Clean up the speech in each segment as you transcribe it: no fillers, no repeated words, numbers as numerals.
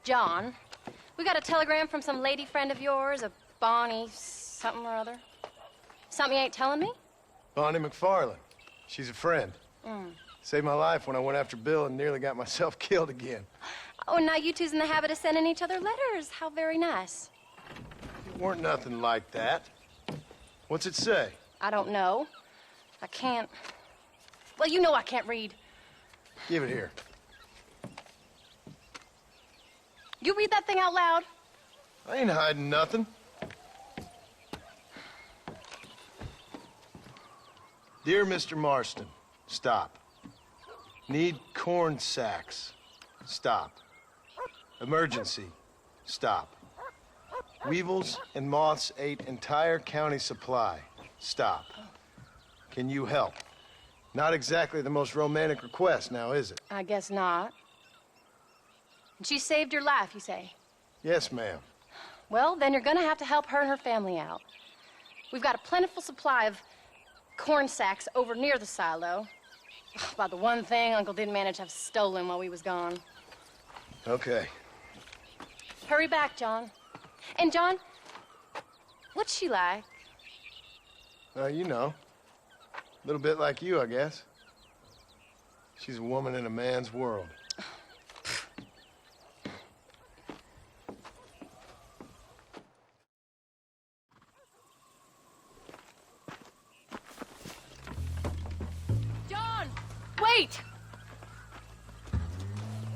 John, we got a telegram from some lady friend of yours, a Bonnie something or other. Something you ain't telling me? Bonnie McFarlane. She's a friend. Saved my life when I went after Bill and nearly got myself killed again. Oh, and now you two's in the habit of sending each other letters. How very nice. It weren't nothing like that. What's it say? I don't know. I can't... Well, you know I can't read. Give it here. You read that thing out loud? I ain't hiding nothing. Dear Mr. Marston, stop. Need corn sacks. Stop. Emergency. Stop. Weevils and moths ate entire county supply. Stop. Can you help? Not exactly the most romantic request now, is it? I guess not. She saved your life, you say? Yes, ma'am. Well, then you're gonna have to help her and her family out. We've got a plentiful supply of corn sacks over near the silo. About the one thing Uncle didn't manage to have stolen while we was gone. Okay. Hurry back, John. And John, what's she like? You know. A little bit like you, I guess. She's a woman in a man's world. John! Wait!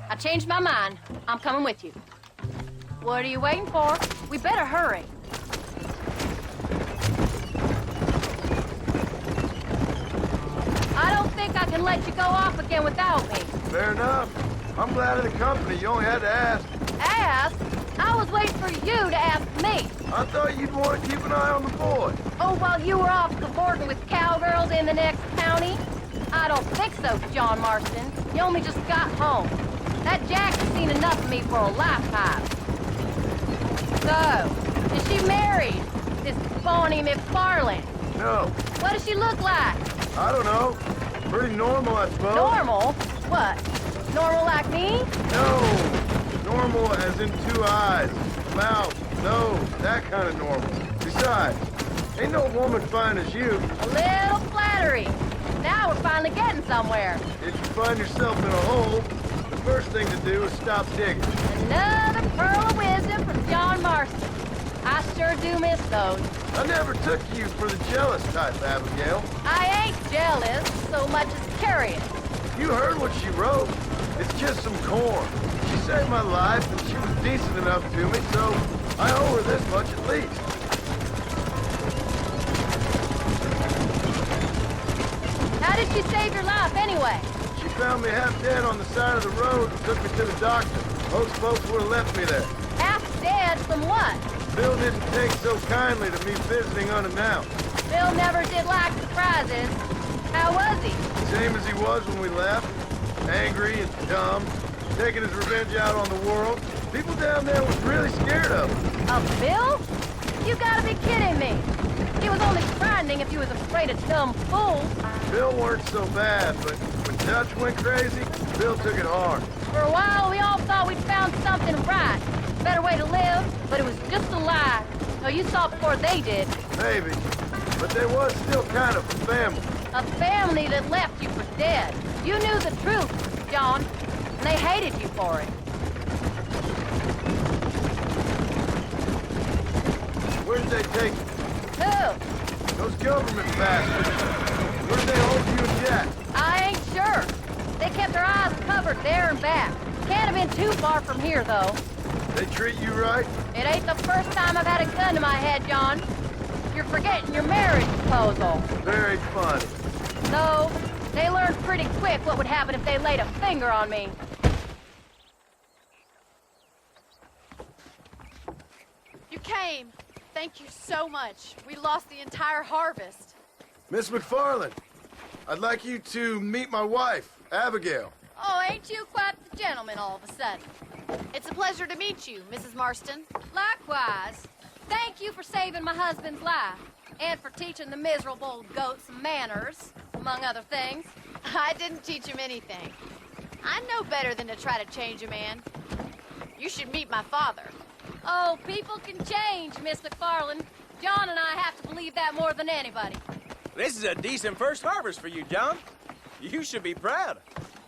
I changed my mind. I'm coming with you. What are you waiting for? We better hurry. I don't think I can let you go off again without me. Fair enough. I'm glad of the company. You only had to ask. Ask? I was waiting for you to ask me. I thought you'd want to keep an eye on the boy. Oh, while you were off cavorting with cowgirls in the next county? I don't think so, John Marston. You only just got home. That Jack has seen enough of me for a lifetime. So, is she married? This Bonnie McFarlane? No. What does she look like? I don't know. Pretty normal, I suppose. Normal? What? Normal like me? No. Normal as in 2 eyes, mouth, nose, that kind of normal. Besides, ain't no woman fine as you. A little flattery. Now we're finally getting somewhere. If you find yourself in a hole, the first thing to do is stop digging. Another pearl of wisdom from John Marston. I sure do miss those. I never took you for the jealous type, Abigail. I ain't jealous so much as curious. You heard what she wrote. It's just some corn. She saved my life, and she was decent enough to me, so I owe her this much at least. How did she save your life, anyway? She found me half dead on the side of the road and took me to the doctor. Most folks would have left me there. Half dead from what? Bill didn't take so kindly to me visiting unannounced. Bill never did like surprises. How was he? Same as he was when we left. Angry and dumb, taking his revenge out on the world. People down there was really scared of him. Of Bill? You gotta be kidding me. He was only frightening if you was afraid of dumb fools. Bill weren't so bad, but when Dutch went crazy, Bill took it hard. For a while, we all thought we'd found something right. Better way to live, but it was just a lie. So you saw it before they did. Maybe, but they was still kind of a family. A family that left you for dead. You knew the truth, John, and they hated you for it. Where did they take you? Who? Those government bastards. Where did they hold you and Jack? I ain't sure. They kept their eyes covered there and back. Can't have been too far from here, though. They treat you right? It ain't the first time I've had a gun to my head, John. You're forgetting your marriage proposal. Very funny. So, they learned pretty quick what would happen if they laid a finger on me. You came. Thank you so much. We lost the entire harvest. Miss McFarlane, I'd like you to meet my wife, Abigail. Oh, ain't you quite the gentleman all of a sudden? It's a pleasure to meet you, Mrs. Marston. Likewise. Thank you for saving my husband's life. And for teaching the miserable old goat some manners, among other things. I didn't teach him anything. I know better than to try to change a man. You should meet my father. Oh, people can change, Miss McFarland. John and I have to believe that more than anybody. This is a decent first harvest for you, John. You should be proud.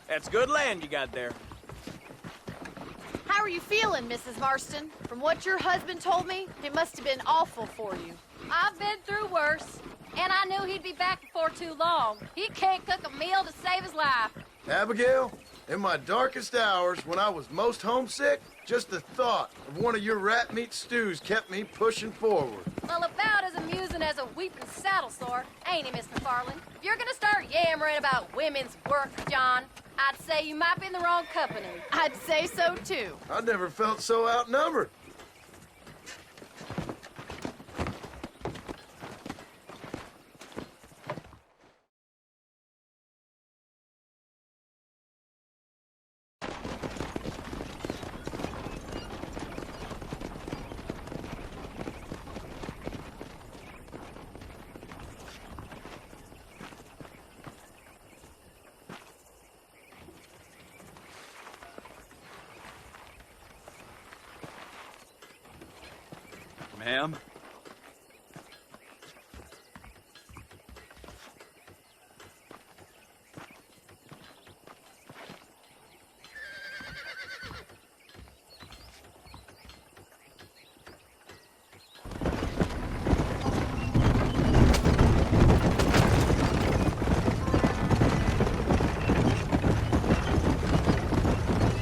That's good land you got there. How are you feeling, Mrs. Marston? From what your husband told me, it must have been awful for you. I've been through worse, and I knew he'd be back before too long. He can't cook a meal to save his life. Abigail, in my darkest hours, when I was most homesick, just the thought of one of your rat meat stews kept me pushing forward. Well, about as amusing as a weeping saddle sore, ain't he, Miss McFarland? If you're gonna start yammering about women's work, John, I'd say you might be in the wrong company. I'd say so, too. I never felt so outnumbered. Ma'am?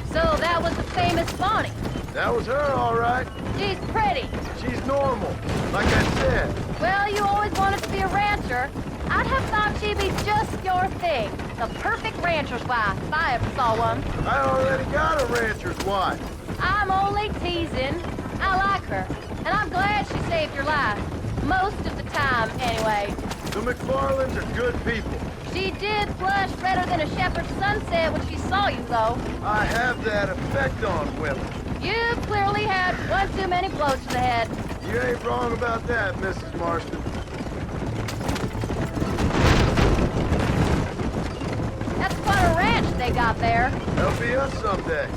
So that was the famous Bonnie. That was her, all right. She's pretty. She's normal, like I said. Well, you always wanted to be a rancher. I'd have thought she'd be just your thing. The perfect rancher's wife, if I ever saw one. I already got a rancher's wife. I'm only teasing. I like her, and I'm glad she saved your life. Most of the time, anyway. The McFarlands are good people. She did blush redder than a shepherd's sunset when she saw you, though. I have that effect on women. You clearly had one too many blows to the head. You ain't wrong about that, Mrs. Marston. That's quite a ranch they got there. That'll be us someday.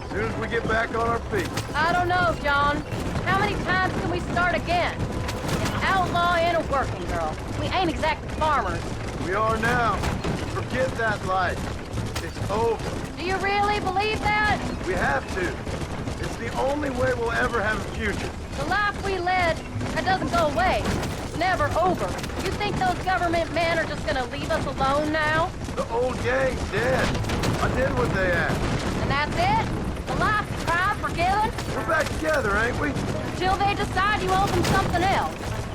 As soon as we get back on our feet. I don't know, John. How many times can we start again? An outlaw and a working girl. We ain't exactly farmers. We are now. Forget that life. It's over. Do you really believe that? We have to. It's the only way we'll ever have a future. The life we led, that doesn't go away. It's never over. You think those government men are just gonna leave us alone now? The old gang's dead. I did what they asked. And that's it? The life, crime, forgiven? We're back together, ain't we? Till they decide you owe them something else.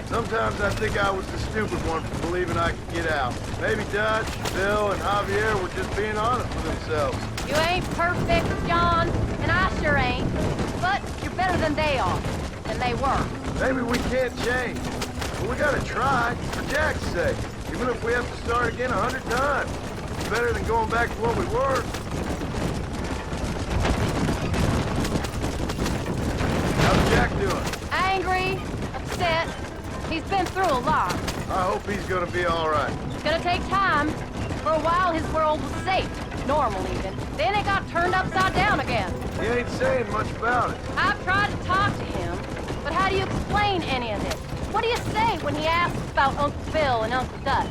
Sometimes I think I was the stupid one for believing I could get out. Maybe Dutch, Bill, and Javier were just being honest with themselves. You ain't perfect, John, and I sure ain't. But you're better than they are. And they were. Maybe we can't change. But we gotta try, for Jack's sake. Even if we have to start again 100 times. It's better than going back to what we were. How's Jack doing? Angry, upset. He's been through a lot. I hope he's gonna be all right. It's gonna take time. For a while, his world was safe. Normal, even. Then it got turned upside down again. He ain't saying much about it. I've tried to talk to him, but how do you explain any of this? What do you say when he asks about Uncle Phil and Uncle Dutch?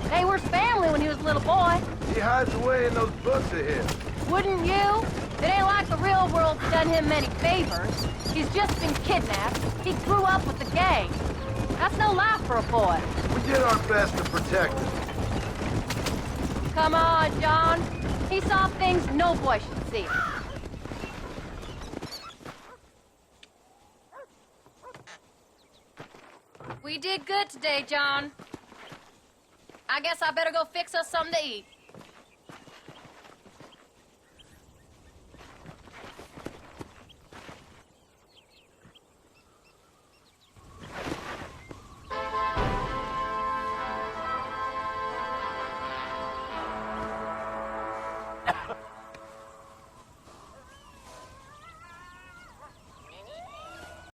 They were family when he was a little boy. He hides away in those books of his. Wouldn't you? It ain't like the real world's done him many favors. He's just been kidnapped. He grew up with the gang. That's no life for a boy. We did our best to protect him. Come on, John. He saw things no boy should see. We did good today, John. I guess I better go fix us something to eat.